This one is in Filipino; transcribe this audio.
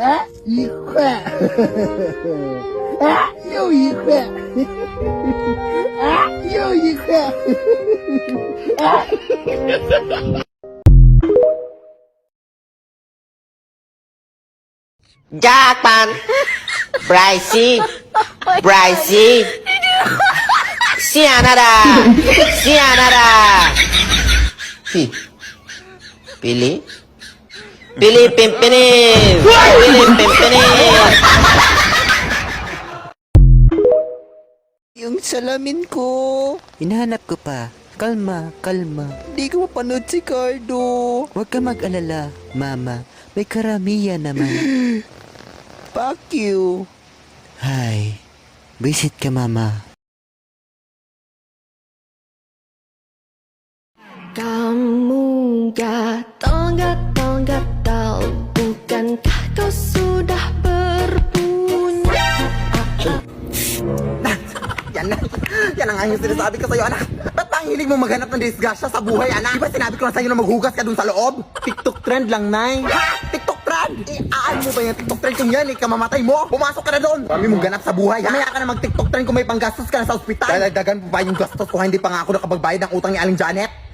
哎，一块，哎，又一块，哎，又一块，哎。Jackpan! Brycey! Brycey! Sianada! Sianada! Pili? Pili Pimpini! Pili Pimpini! Yung salamin ko. Hinahanap ko pa. Kalma, kalma. Hindi ko mapanood si Cardo. Huwag ka mag-alala, Mama. May karamihan naman. Fuck you. Hi. Visit ka, Mama. Kamu gatal, bukankah kau sudah berpunya? Yan ang ang sinasabi ko sa'yo, anak. Ba't pa ang hilig mo maghanap ng disgrasya sa buhay, anak? Di ba sinabi ko na sa'yo na maghugas ka dun sa loob? TikTok trend lang, Nay. Ha? TikTok trend? Aan mo ba yung TikTok trend kung yan, kamamatay mo? Pumasok ka na doon. Kami mong ganap sa buhay, ha? Mamaya ka na mag-TikTok trend kung may panggastos ka na sa ospital. Dadagdagan mo pa yung gastos kung hindi pa nga ako nakapagbayad ng utang ni Aling Janet.